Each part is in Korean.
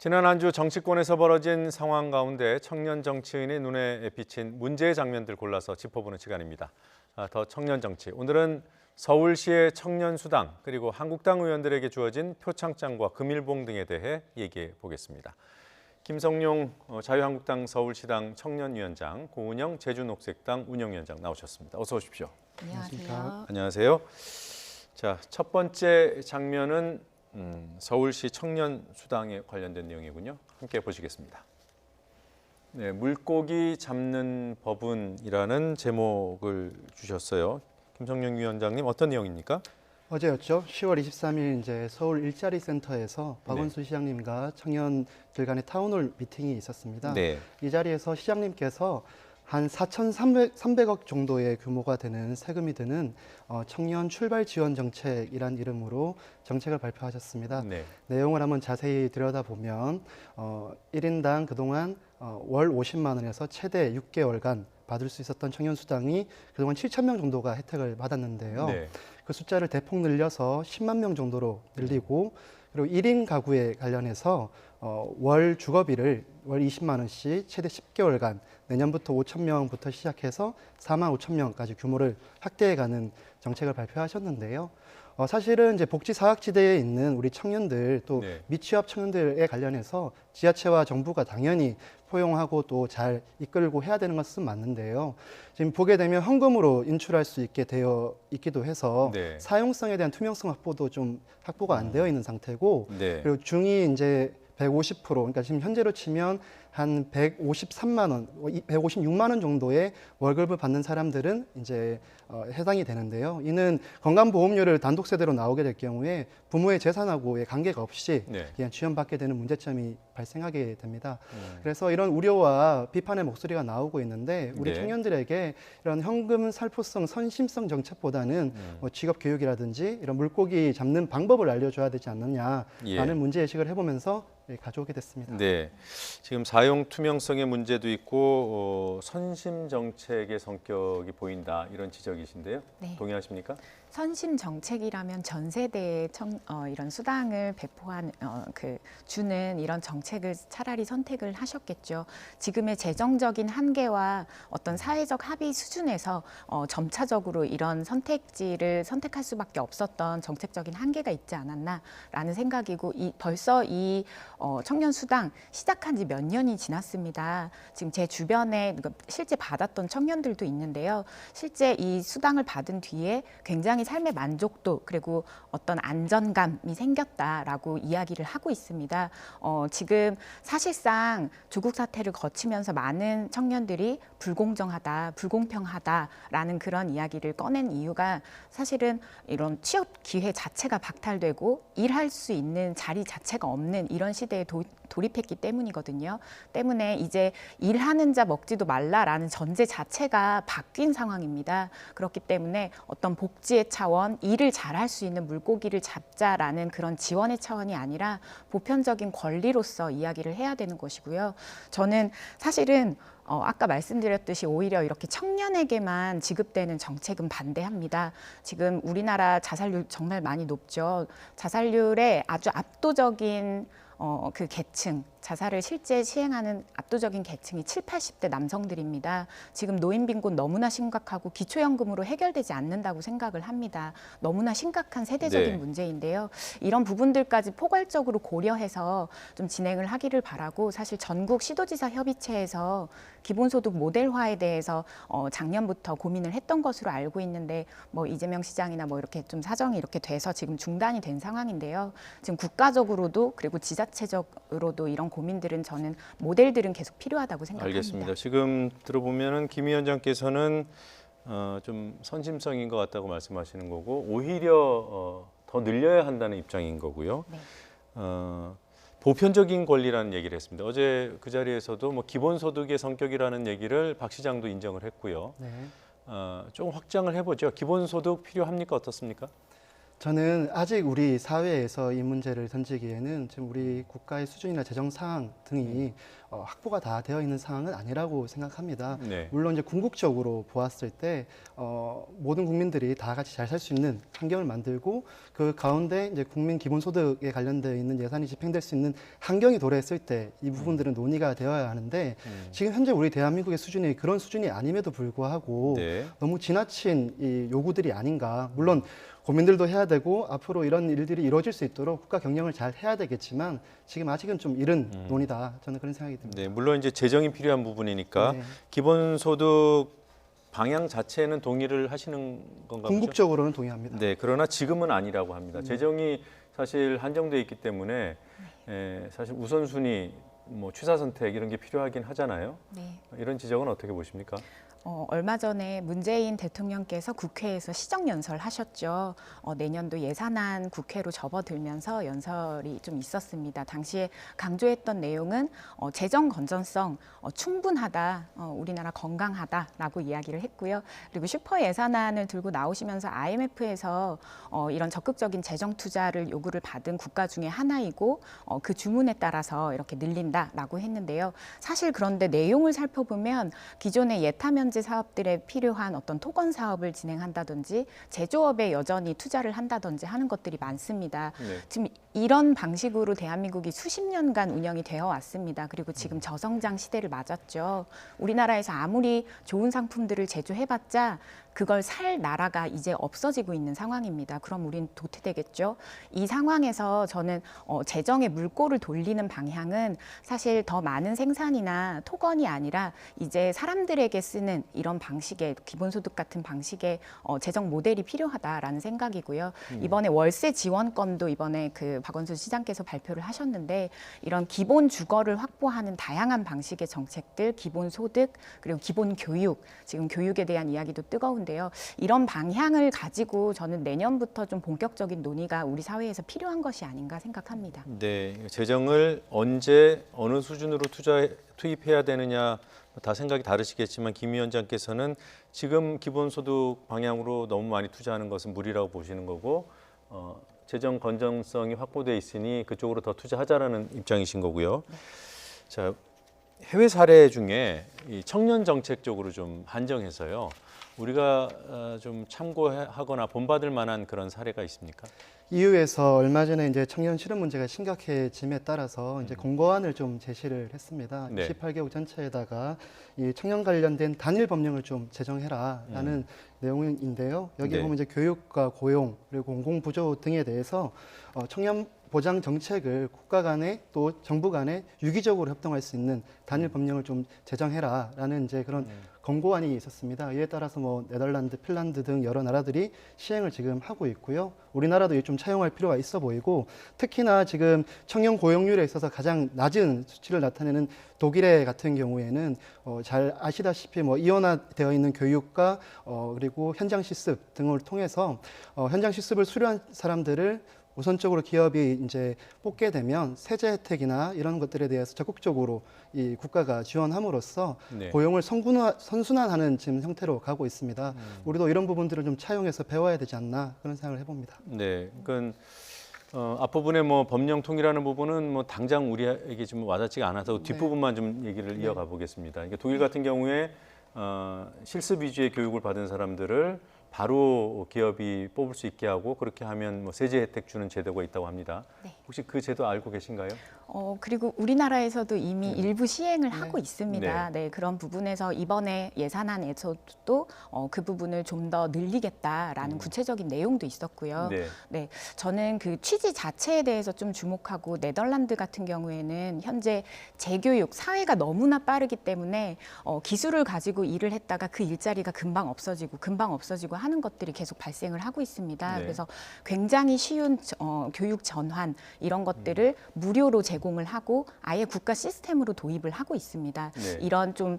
지난 한 주 정치권에서 벌어진 상황 가운데 청년 정치인의 눈에 비친 문제의 장면들 골라서 짚어보는 시간입니다. 더 청년 정치. 오늘은 서울시의 청년 수당 그리고 한국당 의원들에게 주어진 표창장과 금일봉 등에 대해 얘기해 보겠습니다. 김성용 자유한국당 서울시당 청년위원장, 고은영 제주녹색당 운영위원장 나오셨습니다. 어서 오십시오. 안녕하세요. 안녕하세요. 자, 첫 번째 장면은 서울시 청년 수당에 관련된 내용이군요. 함께 보시겠습니다. 네, 물고기 잡는 법은이라는 제목을 주셨어요. 김성용 위원장님, 어떤 내용입니까? 어제였죠. 10월 23일 이제 서울 일자리 센터에서 박원순 시장님과 청년들 간의 타운홀 미팅이 있었습니다. 네. 이 자리에서 시장님께서 한 4,300억 정도의 규모가 되는 세금이 드는 청년 출발 지원 정책이란 이름으로 정책을 발표하셨습니다. 네. 내용을 한번 자세히 들여다보면 1인당 그동안 월 50만 원에서 최대 6개월간 받을 수 있었던 청년 수당이 그동안 7천 명 정도가 혜택을 받았는데요. 네. 그 숫자를 대폭 늘려서 10만 명 정도로 늘리고 그리고 1인 가구에 관련해서 월 주거비를 월 20만 원씩 최대 10개월간 내년부터 5천 명부터 시작해서 4만 5천 명까지 규모를 확대해가는 정책을 발표하셨는데요. 사실은 이제 복지 사각지대에 있는 우리 청년들 또 네. 미취업 청년들에 관련해서 지자체와 정부가 당연히 포용하고 또 잘 이끌고 해야 되는 것은 맞는데요. 지금 보게 되면 현금으로 인출할 수 있게 되어 있기도 해서 네. 사용성에 대한 투명성 확보도 좀 확보가 안 되어 있는 상태고 네. 그리고 중이 이제 150%, 그러니까 지금 현재로 치면 한 153만 원, 156만 원 정도의 월급을 받는 사람들은 이제 해당이 되는데요. 이는 건강보험료를 단독 세대로 나오게 될 경우에 부모의 재산하고의 관계가 없이 네. 그냥 지원받게 되는 문제점이 발생하게 됩니다. 그래서 이런 우려와 비판의 목소리가 나오고 있는데 우리 네. 청년들에게 이런 현금 살포성, 선심성 정책보다는 뭐 직업 교육이라든지 이런 물고기 잡는 방법을 알려줘야 되지 않느냐라는 예. 문제의식을 해보면서 가져오게 됐습니다. 네, 지금 사용 투명성의 문제도 있고 선심 정책의 성격이 보인다 이런 지적이신데요. 네. 동의하십니까? 선심 정책이라면 전 세대에 이런 수당을 주는 이런 정책을 차라리 선택을 하셨겠죠. 지금의 재정적인 한계와 어떤 사회적 합의 수준에서 점차적으로 이런 선택지를 선택할 수밖에 없었던 정책적인 한계가 있지 않았나라는 생각이고 벌써 이 청년 수당 시작한 지 몇 년이 지났습니다. 지금 제 주변에 실제 받았던 청년들도 있는데요. 실제 이 수당을 받은 뒤에 굉장히 삶의 만족도 그리고 어떤 안전감이 생겼다라고 이야기를 하고 있습니다. 지금 사실상 조국 사태를 거치면서 많은 청년들이 불공정하다, 불공평하다라는 그런 이야기를 꺼낸 이유가 사실은 이런 취업 기회 자체가 박탈되고 일할 수 있는 자리 자체가 없는 이런 시대에 돌입했기 때문이거든요. 때문에 이제 일하는 자 먹지도 말라라는 전제 자체가 바뀐 상황입니다. 그렇기 때문에 어떤 복지의 차원, 일을 잘할 수 있는 물고기를 잡자라는 그런 지원의 차원이 아니라 보편적인 권리로서 이야기를 해야 되는 것이고요. 저는 사실은 아까 말씀드렸듯이 오히려 이렇게 청년에게만 지급되는 정책은 반대합니다. 지금 우리나라 자살률 정말 많이 높죠. 자살률의 아주 압도적인 그 계층, 자살을 실제 시행하는 압도적인 계층이 7, 80대 남성들입니다. 지금 노인 빈곤 너무나 심각하고 기초연금으로 해결되지 않는다고 생각을 합니다. 너무나 심각한 세대적인 네. 문제인데요. 이런 부분들까지 포괄적으로 고려해서 좀 진행을 하기를 바라고 사실 전국 시도지사 협의체에서 기본소득 모델화에 대해서 작년부터 고민을 했던 것으로 알고 있는데 뭐 이재명 시장이나 뭐 이렇게 좀 사정이 이렇게 돼서 지금 중단이 된 상황인데요. 지금 국가적으로도 그리고 지자체적으로도 이런 고민들은 저는 모델들은 계속 필요하다고 생각합니다. 알겠습니다. 지금 들어보면은 김 위원장께서는 좀 선심성인 것 같다고 말씀하시는 거고 오히려 더 늘려야 한다는 입장인 거고요. 네. 보편적인 권리라는 얘기를 했습니다. 어제 그 자리에서도 뭐 기본소득의 성격이라는 얘기를 박 시장도 인정을 했고요. 네. 좀 확장을 해보죠. 기본소득 필요합니까? 어떻습니까? 저는 아직 우리 사회에서 이 문제를 던지기에는 지금 우리 국가의 수준이나 재정 상황 등이 확보가 다 되어 있는 상황은 아니라고 생각합니다. 네. 물론 이제 궁극적으로 보았을 때 모든 국민들이 다 같이 잘 살 수 있는 환경을 만들고 그 가운데 이제 국민 기본소득에 관련되어 있는 예산이 집행될 수 있는 환경이 도래했을 때 이 부분들은 논의가 되어야 하는데 지금 현재 우리 대한민국의 수준이 그런 수준이 아님에도 불구하고 네. 너무 지나친 이 요구들이 아닌가. 물론 고민들도 해야 되고 앞으로 이런 일들이 이루어질 수 있도록 국가 경영을 잘 해야 되겠지만 지금 아직은 좀 이른 논의다. 저는 그런 생각이 듭니다. 네, 물론 이제 재정이 필요한 부분이니까 네. 기본소득 방향 자체는 동의를 하시는 건가요? 궁극적으로는 동의합니다. 네, 그러나 지금은 아니라고 합니다. 재정이 사실 한정돼 있기 때문에 사실 우선순위, 뭐 취사 선택 이런 게 필요하긴 하잖아요. 네. 이런 지적은 어떻게 보십니까? 얼마 전에 문재인 대통령께서 국회에서 시정연설 하셨죠. 내년도 예산안 국회로 접어들면서 연설이 좀 있었습니다. 당시에 강조했던 내용은 재정 건전성 충분하다, 우리나라 건강하다라고 이야기를 했고요. 그리고 슈퍼 예산안을 들고 나오시면서 IMF에서 이런 적극적인 재정 투자를 요구를 받은 국가 중에 하나이고 그 주문에 따라서 이렇게 늘린다라고 했는데요. 사실 그런데 내용을 살펴보면 기존의 예타면 사업들에 필요한 어떤 토건 사업을 진행한다든지 제조업에 여전히 투자를 한다든지 하는 것들이 많습니다. 네. 지금 이런 방식으로 대한민국이 수십 년간 운영이 되어 왔습니다. 그리고 지금 저성장 시대를 맞았죠. 우리나라에서 아무리 좋은 상품들을 제조해봤자 그걸 살 나라가 이제 없어지고 있는 상황입니다. 그럼 우린 도태되겠죠. 이 상황에서 저는 재정의 물꼬를 돌리는 방향은 사실 더 많은 생산이나 토건이 아니라 이제 사람들에게 쓰는 이런 방식의 기본소득 같은 방식의 재정 모델이 필요하다라는 생각이고요. 이번에 월세 지원권도 이번에 그 박원순 시장께서 발표를 하셨는데 이런 기본 주거를 확보하는 다양한 방식의 정책들, 기본소득 그리고 기본 교육, 지금 교육에 대한 이야기도 뜨거운데요. 이런 방향을 가지고 저는 내년부터 좀 본격적인 논의가 우리 사회에서 필요한 것이 아닌가 생각합니다. 네, 재정을 언제 어느 수준으로 투입해야 되느냐 다 생각이 다르시겠지만 김 위원장께서는 지금 기본소득 방향으로 너무 많이 투자하는 것은 무리라고 보시는 거고 재정 건전성이 확보돼 있으니 그쪽으로 더 투자하자라는 입장이신 거고요. 자, 해외 사례 중에 이 청년 정책 쪽으로 좀 한정해서요. 우리가 좀 참고하거나 본받을 만한 그런 사례가 있습니까? EU에서 얼마 전에 이제 청년 실업 문제가 심각해짐에 따라서 이제 공고안을 좀 제시를 했습니다. 네. 28개국 전체에다가 이 청년 관련된 단일 법령을 좀 제정해라라는 내용인데요. 여기 네. 보면 이제 교육과 고용 그리고 공공부조 등에 대해서 청년 보장 정책을 국가 간에 또 정부 간에 유기적으로 협동할 수 있는 단일 법령을 좀 제정해라라는 이제 그런 권고안이 있었습니다. 이에 따라서 뭐 네덜란드, 핀란드 등 여러 나라들이 시행을 지금 하고 있고요. 우리나라도 좀 차용할 필요가 있어 보이고 특히나 지금 청년 고용률에 있어서 가장 낮은 수치를 나타내는 독일의 같은 경우에는 잘 아시다시피 뭐 이원화되어 있는 교육과 그리고 현장 실습 등을 통해서 현장 실습을 수료한 사람들을 우선적으로 기업이 이제 뽑게 되면 세제 혜택이나 이런 것들에 대해서 적극적으로 이 국가가 지원함으로써 네. 고용을 선순환하는 지금 형태로 가고 있습니다. 우리도 이런 부분들을 좀 차용해서 배워야 되지 않나 그런 생각을 해봅니다. 네, 그러니까 앞부분에 뭐 법령 통일하는 부분은 뭐 당장 우리에게 좀 와닿지가 않아서 뒷부분만 좀 얘기를 이어가 보겠습니다. 그러니까 독일 같은 경우에 실습 위주의 교육을 받은 사람들을 바로 기업이 뽑을 수 있게 하고 그렇게 하면 뭐 세제 혜택 주는 제도가 있다고 합니다. 네. 혹시 그 제도 알고 계신가요? 그리고 우리나라에서도 이미 일부 시행을 하고 있습니다. 네. 네, 그런 부분에서 이번에 예산안에서도 그 부분을 좀 더 늘리겠다라는 구체적인 내용도 있었고요. 네. 네, 저는 그 취지 자체에 대해서 좀 주목하고 네덜란드 같은 경우에는 현재 재교육, 사회가 너무나 빠르기 때문에 기술을 가지고 일을 했다가 그 일자리가 금방 없어지고 하는 것들이 계속 발생을 하고 있습니다. 네. 그래서 굉장히 쉬운 교육 전환 이런 것들을 무료로 제공을 하고 아예 국가 시스템으로 도입을 하고 있습니다. 네. 이런 좀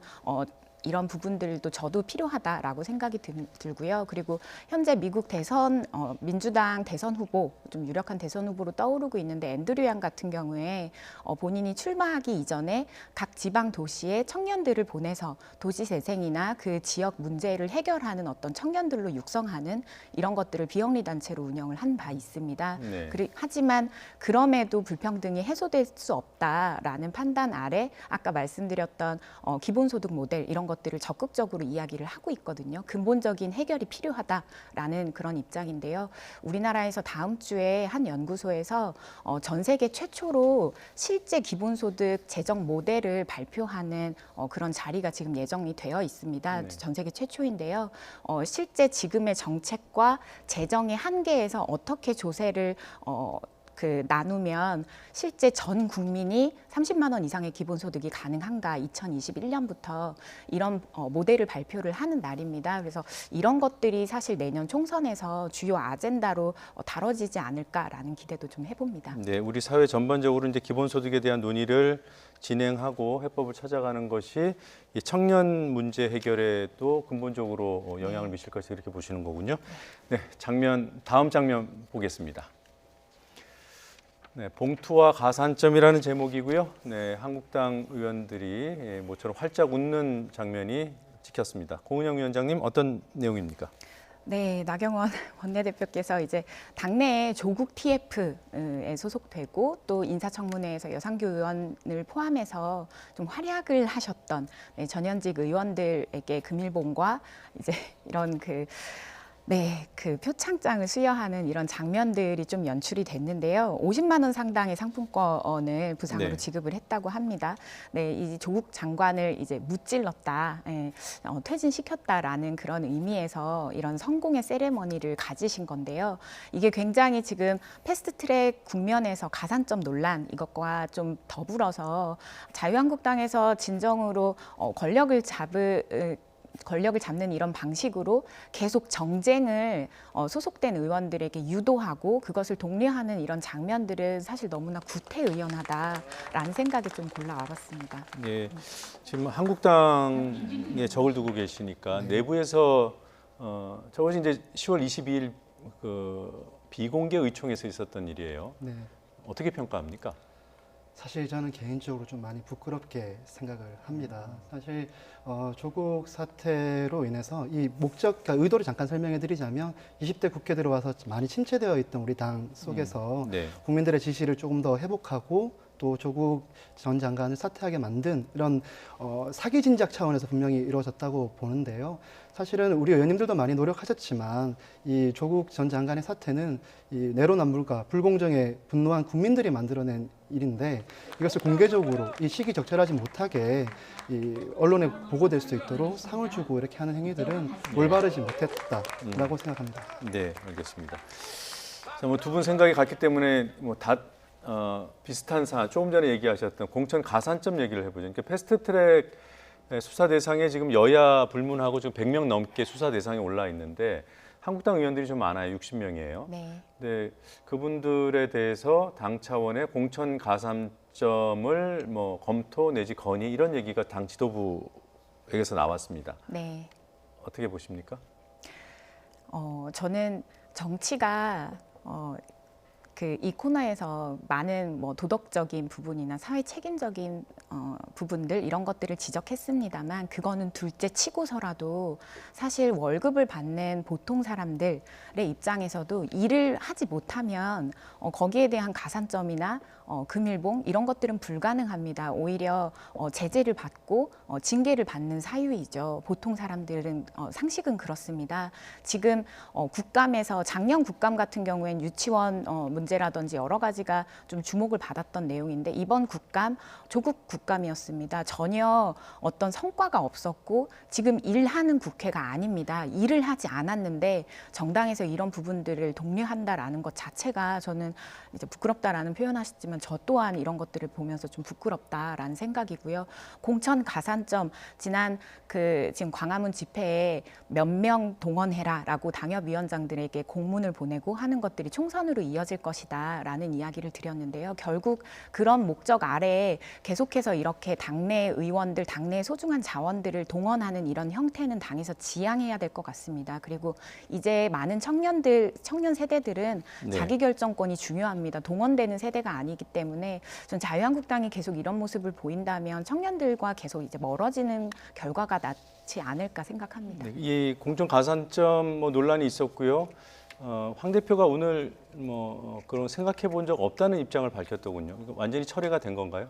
이런 부분들도 저도 필요하다라고 생각이 들고요. 그리고 현재 미국 대선 민주당 대선 후보, 좀 유력한 대선 후보로 떠오르고 있는데 앤드류 양 같은 경우에 본인이 출마하기 이전에 각 지방 도시에 청년들을 보내서 도시 재생이나 그 지역 문제를 해결하는 어떤 청년들로 육성하는 이런 것들을 비영리 단체로 운영을 한 바 있습니다. 네. 하지만 그럼에도 불평등이 해소될 수 없다라는 판단 아래 아까 말씀드렸던 기본소득 모델 이런 것들을 적극적으로 이야기를 하고 있거든요. 근본적인 해결이 필요하다라는 그런 입장인데요. 우리나라에서 다음 주에 한 연구소에서 전 세계 최초로 실제 기본소득 재정 모델을 발표하는 그런 자리가 지금 예정이 되어 있습니다. 네. 전 세계 최초인데요. 실제 지금의 정책과 재정의 한계에서 어떻게 조세를 나누면 실제 전 국민이 30만 원 이상의 기본소득이 가능한가 2021년부터 이런 모델을 발표를 하는 날입니다. 그래서 이런 것들이 사실 내년 총선에서 주요 아젠다로 다뤄지지 않을까라는 기대도 좀 해봅니다. 네, 우리 사회 전반적으로 이제 기본소득에 대한 논의를 진행하고 해법을 찾아가는 것이 이 청년 문제 해결에도 근본적으로 영향을 미칠 것이 이렇게 보시는 거군요. 네, 다음 장면 보겠습니다. 네, 봉투와 가산점이라는 제목이고요. 네, 한국당 의원들이 모처럼 활짝 웃는 장면이 찍혔습니다. 고은영 위원장님 어떤 내용입니까? 네, 나경원 원내대표께서 이제 당내에 조국 TF에 소속되고 또 인사청문회에서 여상규 의원을 포함해서 좀 활약을 하셨던 전현직 의원들에게 금일봉과 이제 이런 그 표창장을 수여하는 이런 장면들이 좀 연출이 됐는데요. 50만 원 상당의 상품권을 부상으로 네. 지급을 했다고 합니다. 네, 이 조국 장관을 이제 무찔렀다, 퇴진시켰다라는 그런 의미에서 이런 성공의 세레머니를 가지신 건데요. 이게 굉장히 지금 패스트트랙 국면에서 가산점 논란 이것과 좀 더불어서 자유한국당에서 진정으로 권력을 잡는 이런 방식으로 계속 정쟁을 소속된 의원들에게 유도하고 그것을 독려하는 이런 장면들은 사실 너무나 구태의연하다라는 생각이 좀 골라와봤습니다. 예, 지금 한국당에 적을 두고 계시니까 내부에서 저것이 이제 10월 22일 그 비공개 의총에서 있었던 일이에요. 네. 어떻게 평가합니까? 사실 저는 개인적으로 좀 많이 부끄럽게 생각을 합니다. 사실 조국 사태로 인해서 이 그러니까 의도를 잠깐 설명해 드리자면 20대 국회 들어와서 많이 침체되어 있던 우리 당 속에서 네. 국민들의 지지를 조금 더 회복하고 또 조국 전 장관을 사퇴하게 만든 이런 사기 진작 차원에서 분명히 이루어졌다고 보는데요. 사실은 우리 의원님들도 많이 노력하셨지만 이 조국 전 장관의 사태는 이 내로남불과 불공정에 분노한 국민들이 만들어낸 일인데 이것을 공개적으로 이 시기 적절하지 못하게 이 언론에 보고될 수 있도록 상을 주고 이렇게 하는 행위들은 올바르지 못했다라고 생각합니다. 네, 알겠습니다. 자, 뭐 두 분 생각이 같기 때문에 비슷한 사안, 조금 전에 얘기하셨던 공천 가산점 얘기를 해보죠. 그러니까 패스트트랙 수사 대상에 지금 여야 불문하고 지금 100명 넘게 수사 대상에 올라 있는데 한국당 의원들이 좀 많아요. 60명이에요. 네. 네, 그분들에 대해서 당 차원의 공천 가산점을 뭐 검토 내지 건의 이런 얘기가 당 지도부에게서 나왔습니다. 네. 어떻게 보십니까? 저는 정치가 이 코너에서 많은 뭐 도덕적인 부분이나 사회 책임적인 부분들 이런 것들을 지적했습니다만 그거는 둘째 치고서라도 사실 월급을 받는 보통 사람들의 입장에서도 일을 하지 못하면 거기에 대한 가산점이나 금일봉 이런 것들은 불가능합니다. 오히려 제재를 받고 징계를 받는 사유이죠. 보통 사람들은 상식은 그렇습니다. 지금 국감에서 작년 국감 같은 경우엔 유치원 문제라든지 여러 가지가 좀 주목을 받았던 내용인데 이번 국감 조국 국감이었습니다. 전혀 어떤 성과가 없었고 지금 일하는 국회가 아닙니다. 일을 하지 않았는데 정당에서 이런 부분들을 독려한다라는 것 자체가 저는 이제 부끄럽다라는 표현하셨지만 하지만 저 또한 이런 것들을 보면서 좀 부끄럽다라는 생각이고요. 공천 가산점 지난 지금 광화문 집회에 몇 명 동원해라라고 당협위원장들에게 공문을 보내고 하는 것들이 총선으로 이어질 것이다라는 이야기를 드렸는데요. 결국 그런 목적 아래에 계속해서 이렇게 당내 의원들, 당내 소중한 자원들을 동원하는 이런 형태는 당에서 지양해야 될 것 같습니다. 그리고 이제 많은 청년 세대들은 네. 자기결정권이 중요합니다. 동원되는 세대가 아니기 때문에 전 자유한국당이 계속 이런 모습을 보인다면 청년들과 계속 이제 멀어지는 결과가 낫지 않을까 생각합니다. 네, 이 공천 가산점 논란이 있었고요. 황 대표가 오늘 그런 생각해 본 적 없다는 입장을 밝혔더군요. 이거 완전히 철회가 된 건가요?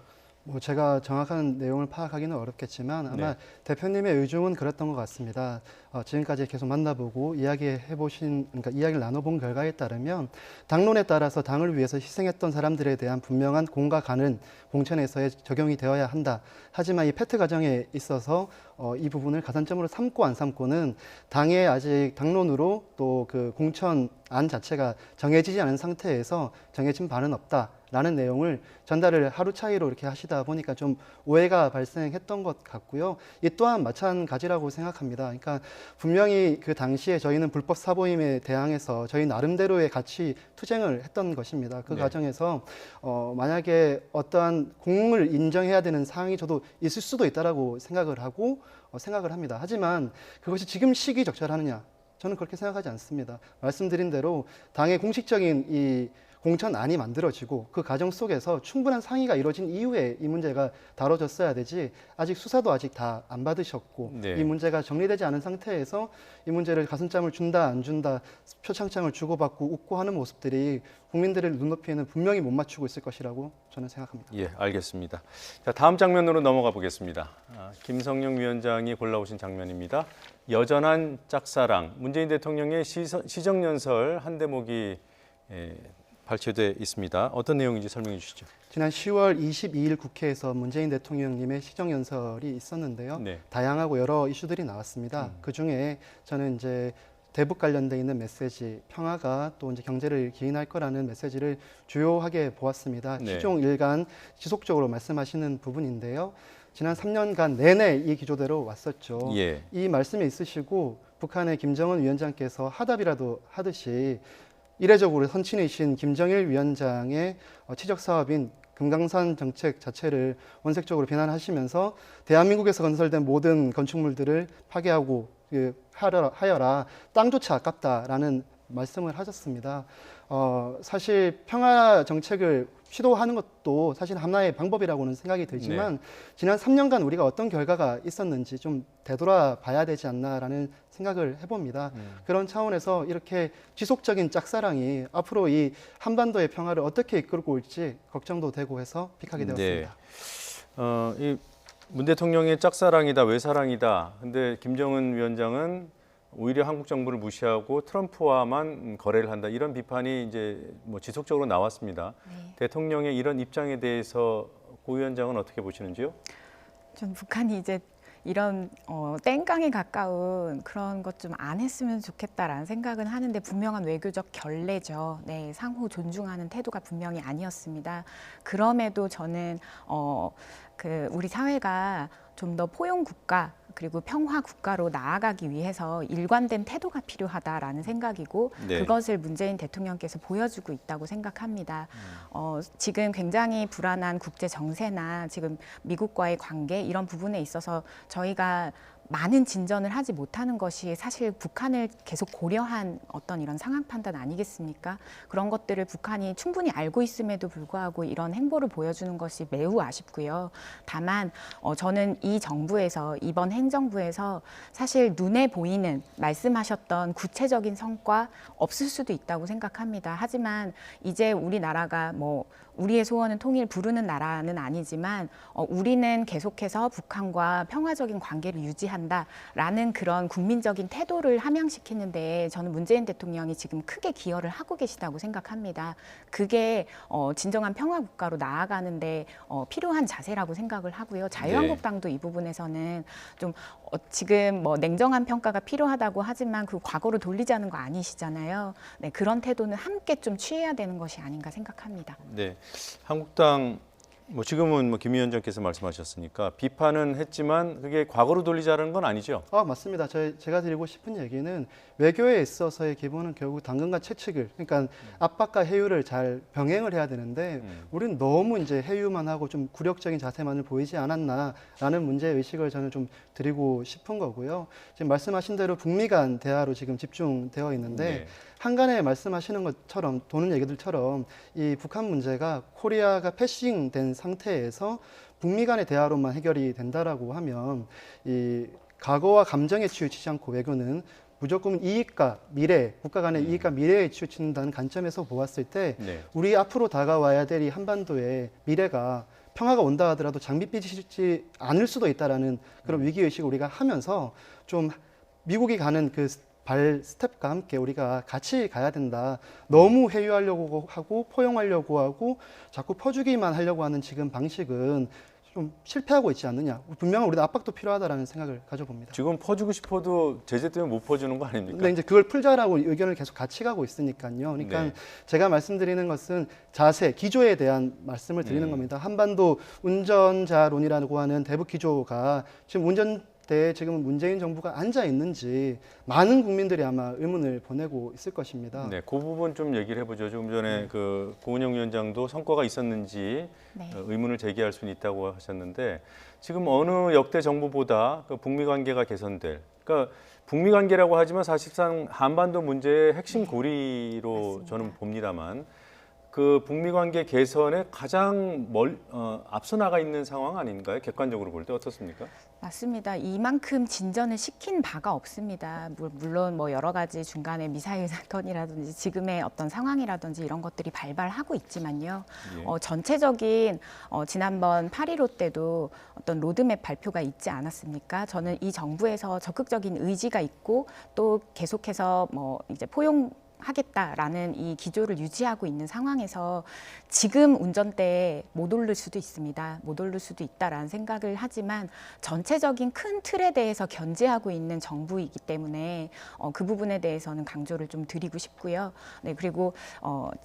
제가 정확한 내용을 파악하기는 어렵겠지만 아마 네. 대표님의 의중은 그랬던 것 같습니다. 지금까지 계속 만나보고 그러니까 이야기를 나눠본 결과에 따르면 당론에 따라서 당을 위해서 희생했던 사람들에 대한 분명한 공과 간은 공천에서의 적용이 되어야 한다. 하지만 이 패트 과정에 있어서 이 부분을 가산점으로 삼고 안 삼고는 당에 아직 당론으로 또 그 공천 안 자체가 정해지지 않은 상태에서 정해진 바는 없다라는 내용을 전달을 하루 차이로 이렇게 하시다 보니까 좀 오해가 발생했던 것 같고요. 이 또한 마찬가지라고 생각합니다. 그러니까 분명히 그 당시에 저희는 불법 사보임에 대항해서 저희 나름대로의 가치 투쟁을 했던 것입니다. 그 네. 과정에서 만약에 어떠한 공을 인정해야 되는 사항이 저도 있을 수도 있다라고 생각을 합니다. 하지만 그것이 지금 시기 적절하느냐? 저는 그렇게 생각하지 않습니다. 말씀드린 대로 당의 공식적인 이 공천안이 만들어지고 그 과정 속에서 충분한 상의가 이루어진 이후에 이 문제가 다뤄졌어야 되지 아직 수사도 아직 다 안 받으셨고 네. 이 문제가 정리되지 않은 상태에서 이 문제를 가산점을 준다 안 준다 표창장을 주고받고 웃고 하는 모습들이 국민들의 눈높이에는 분명히 못 맞추고 있을 것이라고 저는 생각합니다. 예, 알겠습니다. 자, 다음 장면으로 넘어가 보겠습니다. 김성령 위원장이 골라오신 장면입니다. 여전한 짝사랑, 문재인 대통령의 시정연설 한 대목이 발췌돼 있습니다. 어떤 내용인지 설명해 주시죠. 지난 10월 22일 국회에서 문재인 대통령님의 시정연설이 있었는데요. 네. 다양하고 여러 이슈들이 나왔습니다. 그 중에 저는 이제 대북 관련돼 있는 메시지, 평화가 또 이제 경제를 기인할 거라는 메시지를 주요하게 보았습니다. 네. 시종 일관 지속적으로 말씀하시는 부분인데요. 지난 3년간 내내 이 기조대로 왔었죠. 예. 이 말씀이 있으시고 북한의 김정은 위원장께서 하답이라도 하듯이 이례적으로 선친이신 김정일 위원장의 치적 사업인 금강산 정책 자체를 원색적으로 비난하시면서 대한민국에서 건설된 모든 건축물들을 파괴하고 하여라 땅조차 아깝다라는 말씀을 하셨습니다. 사실 평화 정책을 시도하는 것도 사실 하나의 방법이라고는 생각이 들지만 지난 3년간 우리가 어떤 결과가 있었는지 좀 되돌아 봐야 되지 않나라는 생각을 해봅니다. 그런 차원에서 이렇게 지속적인 짝사랑이 앞으로 이 한반도의 평화를 어떻게 이끌고 올지 걱정도 되고 해서 픽하게 되었습니다. 이 문 대통령의 짝사랑이다, 외사랑이다. 근데 김정은 위원장은 오히려 한국 정부를 무시하고 트럼프와만 거래를 한다. 이런 비판이 이제 지속적으로 나왔습니다. 네. 대통령의 이런 입장에 대해서 고 위원장은 어떻게 보시는지요? 전 북한이 이제 이런 땡깡에 가까운 그런 것 좀 안 했으면 좋겠다라는 생각은 하는데 분명한 외교적 결례죠. 네, 상호 존중하는 태도가 분명히 아니었습니다. 그럼에도 저는 우리 사회가 좀 더 포용 국가 그리고 평화 국가로 나아가기 위해서 일관된 태도가 필요하다라는 생각이고 네. 그것을 문재인 대통령께서 보여주고 있다고 생각합니다. 지금 굉장히 불안한 국제 정세나 지금 미국과의 관계 이런 부분에 있어서 저희가 많은 진전을 하지 못하는 것이 사실 북한을 계속 고려한 어떤 이런 상황 판단 아니겠습니까? 그런 것들을 북한이 충분히 알고 있음에도 불구하고 이런 행보를 보여주는 것이 매우 아쉽고요. 다만 저는 이 정부에서 이번 행정부에서 사실 눈에 보이는 말씀하셨던 구체적인 성과 없을 수도 있다고 생각합니다. 하지만 이제 우리나라가 우리의 소원은 통일 부르는 나라는 아니지만 우리는 계속해서 북한과 평화적인 관계를 유지한다라는 그런 국민적인 태도를 함양시키는데 저는 문재인 대통령이 지금 크게 기여를 하고 계시다고 생각합니다. 그게 진정한 평화 국가로 나아가는데 필요한 자세라고 생각을 하고요. 자유한국당도 이 부분에서는 좀 지금 냉정한 평가가 필요하다고 하지만 그 과거로 돌리자는 거 아니시잖아요. 네, 그런 태도는 함께 좀 취해야 되는 것이 아닌가 생각합니다. 네. 한국당 뭐 지금은 뭐 김 위원장께서 말씀하셨으니까 비판은 했지만 그게 과거로 돌리자는 건 아니죠. 맞습니다. 제가 드리고 싶은 얘기는 외교에 있어서의 기본은 결국 당근과 채찍을, 그러니까 압박과 해유를 잘 병행을 해야 되는데 우리는 너무 이제 해유만 하고 좀 굴욕적인 자세만을 보이지 않았나라는 문제 의식을 저는 좀 드리고 싶은 거고요. 지금 말씀하신 대로 북미 간 대화로 지금 집중되어 있는데 네. 한간에 말씀하시는 것처럼 도는 얘기들처럼 이 북한 문제가 코리아가 패싱된 상태에서 북미 간의 대화로만 해결이 된다라고 하면 이 과거와 감정에 치우치지 않고 외교는 무조건 이익과 미래, 국가 간의 이익과 미래에 치우친다는 관점에서 보았을 때 네. 우리 앞으로 다가와야 될 이 한반도의 미래가 평화가 온다 하더라도 장밋빛이지 않을 수도 있다라는 그런 위기의식을 우리가 하면서 좀 미국이 가는 그 스텝과 함께 우리가 같이 가야 된다. 너무 회유하려고 하고 포용하려고 하고 자꾸 퍼주기만 하려고 하는 지금 방식은 좀 실패하고 있지 않느냐. 분명히 우리도 압박도 필요하다라는 생각을 가져봅니다. 지금 퍼주고 싶어도 제재 때문에 못 퍼주는 거 아닙니까? 근데 이제 그걸 풀자라고 의견을 계속 같이 가고 있으니까요. 그러니까 네. 제가 말씀드리는 것은 자세, 기조에 대한 말씀을 드리는 겁니다. 한반도 운전자론이라고 하는 대북 기조가 지금 운전대에 지금 문재인 정부가 앉아 있는지 많은 국민들이 아마 의문을 보내고 있을 것입니다. 네, 그 부분 좀 얘기를 해보죠. 조금 전에 그 고은영 위원장도 성과가 있었는지 네. 의문을 제기할 수는 있다고 하셨는데 지금 어느 역대 정부보다 그 북미 관계가 개선될, 그러니까 북미 관계라고 하지만 사실상 한반도 문제의 핵심 고리로 맞습니다. 저는 봅니다만 그 북미 관계 개선에 가장 앞서 나가 있는 상황 아닌가요? 객관적으로 볼 때 어떻습니까? 맞습니다. 이만큼 진전을 시킨 바가 없습니다. 물론 뭐 여러 가지 중간에 미사일 사건이라든지 지금의 어떤 상황이라든지 이런 것들이 발발하고 있지만요. 예. 전체적인 지난번 8.15 때도 어떤 로드맵 발표가 있지 않았습니까? 저는 이 정부에서 적극적인 의지가 있고 또 계속해서 뭐 이제 하겠다라는 이 기조를 유지하고 있는 상황에서 지금 운전대에 못 오를 수도 있습니다. 못 오를 수도 있다라는 생각을 하지만 전체적인 큰 틀에 대해서 견제하고 있는 정부이기 때문에 그 부분에 대해서는 강조를 좀 드리고 싶고요. 네, 그리고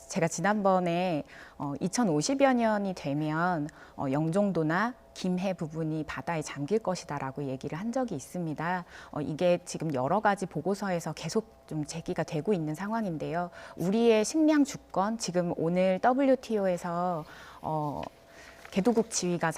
제가 지난번에 2050여 년이 되면 영종도나 김해 부분이 바다에 잠길 것이다라고 얘기를 한 적이 있습니다. 이게 지금 여러 가지 보고서에서 계속 좀 제기가 되고 있는 상황인데요. 우리의 식량 주권, 지금 오늘 WTO에서 개도국 지위가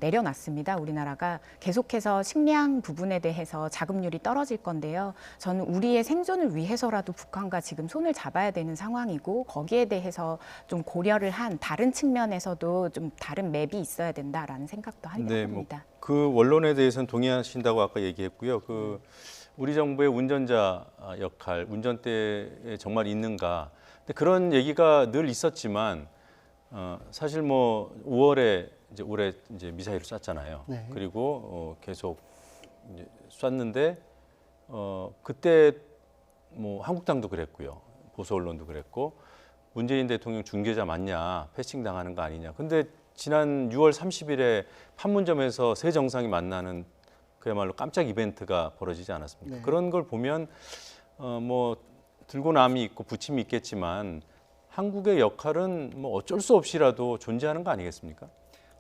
내려놨습니다. 우리나라가 계속해서 식량 부분에 대해서 자급률이 떨어질 건데요. 저는 우리의 생존을 위해서라도 북한과 지금 손을 잡아야 되는 상황이고 거기에 대해서 좀 고려를 한 다른 측면에서도 좀 다른 맵이 있어야 된다라는 생각도 하려고 합니다. 그 원론에 대해서는 동의하신다고 아까 얘기했고요. 그 우리 정부의 운전자 역할, 운전대에 정말 있는가? 근데 그런 얘기가 늘 있었지만 사실 뭐 5월에 이제 올해 이제 미사일을 쐈잖아요. 네. 그리고 계속 이제 쐈는데 그때 뭐 한국당도 그랬고요, 보수 언론도 그랬고 문재인 대통령 중계자 맞냐, 패싱 당하는 거 아니냐. 근데 지난 6월 30일에 판문점에서 세 정상이 만나는 그야말로 깜짝 이벤트가 벌어지지 않았습니까? 네. 그런 걸 보면 뭐 들고 남이 있고 부침이 있겠지만 한국의 역할은 뭐 어쩔 수 없이라도 존재하는 거 아니겠습니까?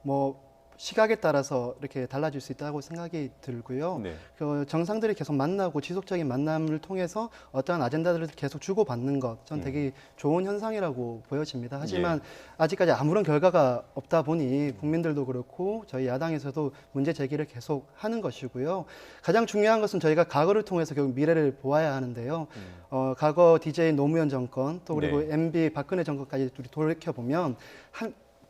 뭐 시각에 따라서 이렇게 달라질 수 있다고 생각이 들고요. 네. 그 정상들이 계속 만나고 지속적인 만남을 통해서 어떠한 아젠다들을 계속 주고받는 것, 전 되게 좋은 현상이라고 보여집니다. 하지만 아직까지 아무런 결과가 없다 보니 국민들도 그렇고 저희 야당에서도 문제 제기를 계속 하는 것이고요. 가장 중요한 것은 저희가 과거를 통해서 결국 미래를 보아야 하는데요. 과거 DJ 노무현 정권 또 그리고 네. MB 박근혜 정권까지 돌이켜 보면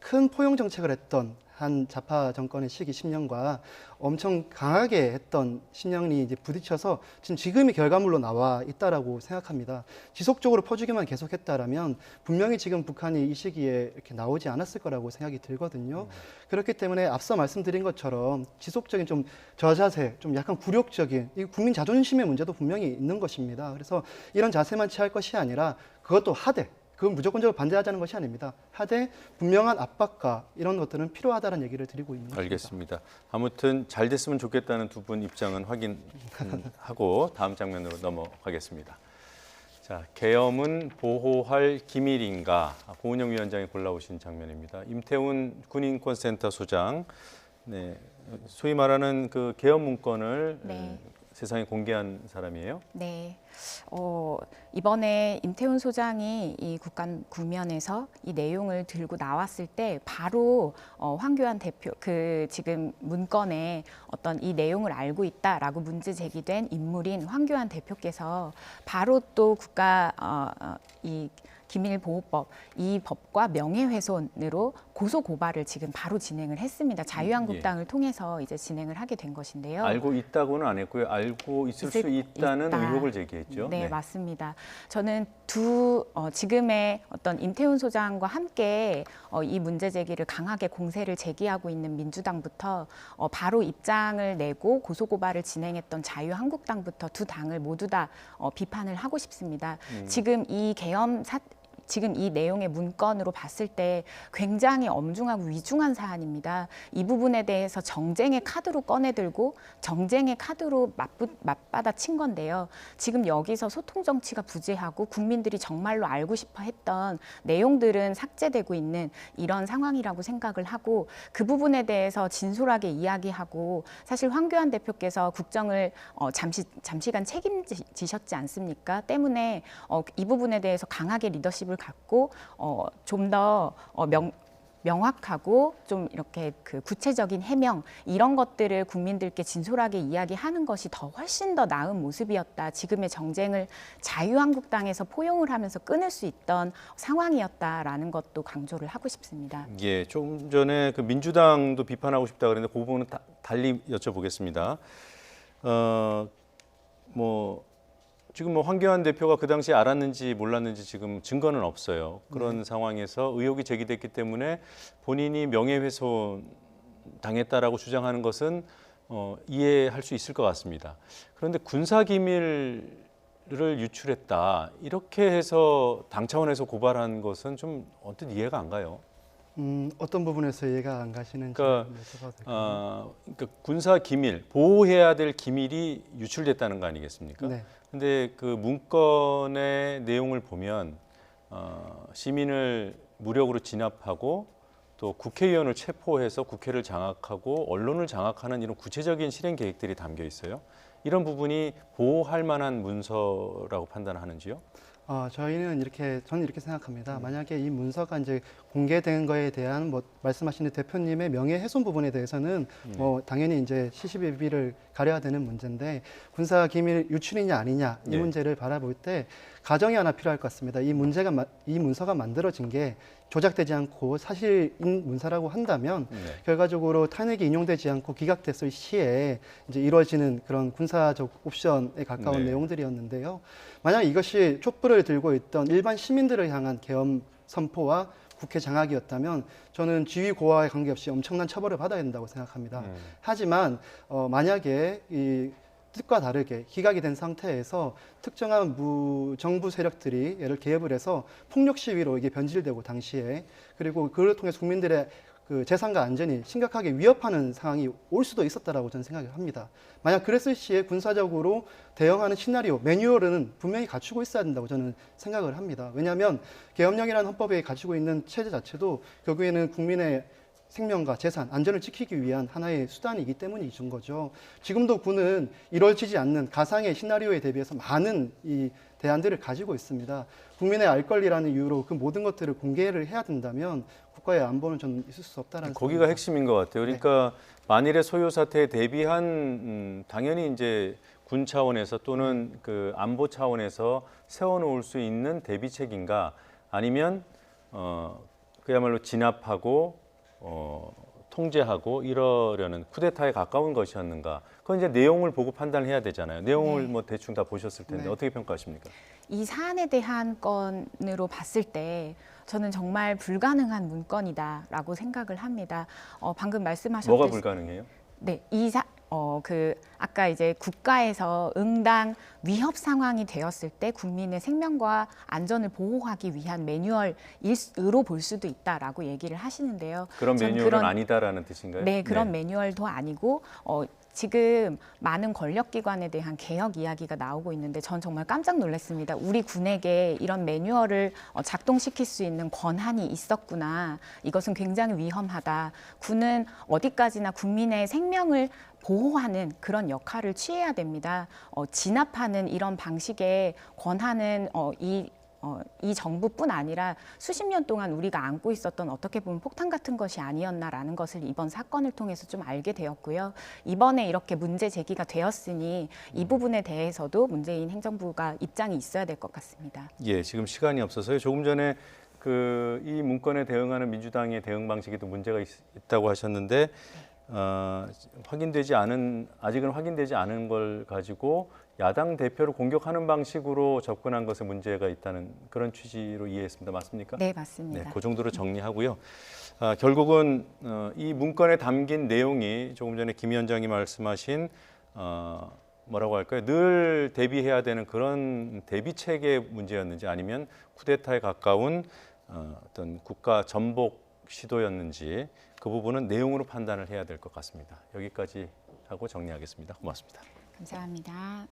큰 포용 정책을 했던 한 좌파 정권의 시기 10년과 엄청 강하게 했던 10년이 이제 부딪혀서 지금이 결과물로 나와 있다라고 생각합니다. 지속적으로 퍼주기만 계속했다라면 분명히 지금 북한이 이 시기에 이렇게 나오지 않았을 거라고 생각이 들거든요. 그렇기 때문에 앞서 말씀드린 것처럼 지속적인 좀 저자세, 좀 약간 굴욕적인 이 국민 자존심의 문제도 분명히 있는 것입니다. 그래서 이런 자세만 취할 것이 아니라 그것도 하되 그건 무조건적으로 반대하자는 것이 아닙니다. 하되 분명한 압박과 이런 것들은 필요하다는 얘기를 드리고 있는 것입니다. 알겠습니다. 아무튼 잘 됐으면 좋겠다는 두 분 입장은 확인하고 다음 장면으로 넘어가겠습니다. 자, 계엄은 보호할 기밀인가? 고은영 위원장이 골라오신 장면입니다. 임태훈 군인권센터 소장, 네, 소위 말하는 그 계엄 문건을 네. 세상에 공개한 사람이에요. 네. 이번에 임태훈 소장이 이 국감 구면에서 이 내용을 들고 나왔을 때 바로 황교안 대표 그 지금 문건에 어떤 이 내용을 알고 있다라고 문제 제기된 인물인 황교안 대표께서 바로 또 국가 이 기밀보호법 이 법과 명예훼손으로 고소 고발을 지금 바로 진행을 했습니다. 자유한국당을 통해서 이제 진행을 하게 된 것인데요. 알고 있다고는 안 했고요. 알고 있을 수 있다는 있다. 의혹을 제기했죠. 네, 맞습니다. 저는 지금의 어떤 임태훈 소장과 함께 이 문제 제기를 강하게 공세를 제기하고 있는 민주당부터 바로 입장을 내고 고소 고발을 진행했던 자유한국당부터 두 당을 모두 다 비판을 하고 싶습니다. 지금 이 내용의 문건으로 봤을 때 굉장히 엄중하고 위중한 사안입니다. 이 부분에 대해서 정쟁의 카드로 꺼내들고 정쟁의 카드로 맞받아 친 건데요. 지금 여기서 소통 정치가 부재하고 국민들이 정말로 알고 싶어 했던 내용들은 삭제되고 있는 이런 상황이라고 생각을 하고 그 부분에 대해서 진솔하게 이야기하고 사실 황교안 대표께서 국정을 잠시간 책임지셨지 않습니까? 때문에 이 부분에 대해서 강하게 리더십을 갖고 좀 더 명확하고 좀 이렇게 그 구체적인 해명 이런 것들을 국민들께 진솔하게 이야기하는 것이 더 훨씬 더 나은 모습이었다. 지금의 정쟁을 자유한국당에서 포용을 하면서 끊을 수 있던 상황이었다라는 것도 강조를 하고 싶습니다. 예, 조금 전에 그 민주당도 비판하고 싶다 그랬는데 그 부분은 달리 여쭤보겠습니다. 지금 황교안 대표가 그 당시에 알았는지 몰랐는지 지금 증거는 없어요. 그런 상황에서 의혹이 제기됐기 때문에 본인이 명예훼손 당했다라고 주장하는 것은 이해할 수 있을 것 같습니다. 그런데 군사기밀을 유출했다 이렇게 해서 당 차원에서 고발한 것은 좀 언뜻 이해가 안 가요. 어떤 부분에서 이해가 안 가시는지 그러니까, 여쭤봐도 될까요? 그러니까 군사 기밀, 보호해야 될 기밀이 유출됐다는 거 아니겠습니까? 네. 근데 그 문건의 내용을 보면 시민을 무력으로 진압하고 또 국회의원을 체포해서 국회를 장악하고 언론을 장악하는 이런 구체적인 실행 계획들이 담겨 있어요. 이런 부분이 보호할 만한 문서라고 판단하는지요? 저는 이렇게 생각합니다. 만약에 이 문서가 이제 공개된 거에 대한 말씀하시는 대표님의 명예훼손 부분에 대해서는 당연히 이제 시시비비를 가려야 되는 문제인데 군사 기밀 유출이냐 아니냐 이 네. 문제를 바라볼 때 가정이 하나 필요할 것 같습니다. 이 문서가 만들어진 게 조작되지 않고 사실인 문서라고 한다면 결과적으로 탄핵이 인용되지 않고 기각됐을 시에 이제 이루어지는 그런 군사적 옵션에 가까운 내용들이었는데요. 만약 이것이 촛불을 들고 있던 일반 시민들을 향한 계엄 선포와 국회 장악이었다면 저는 지위 고하에 관계없이 엄청난 처벌을 받아야 된다고 생각합니다. 하지만 만약에 이 뜻과 다르게 기각이 된 상태에서 특정한 정부 세력들이 얘를 개입을 해서 폭력 시위로 이게 변질되고 당시에 그리고 그를 통해서 국민들의 그 재산과 안전이 심각하게 위협하는 상황이 올 수도 있었다라고 저는 생각을 합니다. 만약 그랬을 시에 군사적으로 대응하는 시나리오, 매뉴얼은 분명히 갖추고 있어야 된다고 저는 생각을 합니다. 왜냐하면 계엄령이라는 헌법에 갖추고 있는 체제 자체도 결국에는 국민의 생명과 재산, 안전을 지키기 위한 하나의 수단이기 때문이준 거죠. 지금도 군은 이루어지지 않는 가상의 시나리오에 대비해서 많은 이 대안들을 가지고 있습니다. 국민의 알 권리라는 이유로 그 모든 것들을 공개를 해야 된다면 국가의 안보는 좀 있을 수 없다라는 거기가 생각입니다. 핵심인 것 같아요. 그러니까 만일의 소요 사태에 대비한 당연히 이제 군 차원에서 또는 그 안보 차원에서 세워놓을 수 있는 대비책인가 아니면 그야말로 진압하고 통제하고 이러려는 쿠데타에 가까운 것이었는가? 그건 이제 내용을 보고 판단해야 되잖아요. 내용을 뭐 대충 다 보셨을 텐데 어떻게 평가하십니까? 이 사안에 대한 건으로 봤을 때 저는 정말 불가능한 문건이다라고 생각을 합니다. 방금 말씀하셨듯이 뭐가 불가능해요? 네, 아까 이제 국가에서 응당 위협 상황이 되었을 때 국민의 생명과 안전을 보호하기 위한 매뉴얼로 볼 수도 있다라고 얘기를 하시는데요. 그런 전 매뉴얼은 아니다라는 뜻인가요? 네, 그런 매뉴얼도 아니고 지금 많은 권력기관에 대한 개혁 이야기가 나오고 있는데 전 정말 깜짝 놀랐습니다. 우리 군에게 이런 매뉴얼을 작동시킬 수 있는 권한이 있었구나. 이것은 굉장히 위험하다. 군은 어디까지나 국민의 생명을 보호하는 그런 역할을 취해야 됩니다. 진압하는 이런 방식의 권한은 이 정부뿐 아니라 수십 년 동안 우리가 안고 있었던 어떻게 보면 폭탄 같은 것이 아니었나라는 것을 이번 사건을 통해서 좀 알게 되었고요. 이번에 이렇게 문제 제기가 되었으니 이 부분에 대해서도 문재인 행정부가 입장이 있어야 될 것 같습니다. 예, 지금 시간이 없어서요. 조금 전에 이 문건에 대응하는 민주당의 대응 방식에도 문제가 있다고 하셨는데 아직은 확인되지 않은 걸 가지고 야당 대표를 공격하는 방식으로 접근한 것에 문제가 있다는 그런 취지로 이해했습니다. 맞습니까? 네, 맞습니다. 네, 그 정도로 정리하고요. 결국은 이 문건에 담긴 내용이 조금 전에 김 위원장이 말씀하신 뭐라고 할까요? 늘 대비해야 되는 그런 대비책의 문제였는지 아니면 쿠데타에 가까운 어떤 국가 전복 시도였는지 그 부분은 내용으로 판단을 해야 될 것 같습니다. 여기까지 하고 정리하겠습니다. 고맙습니다. 감사합니다.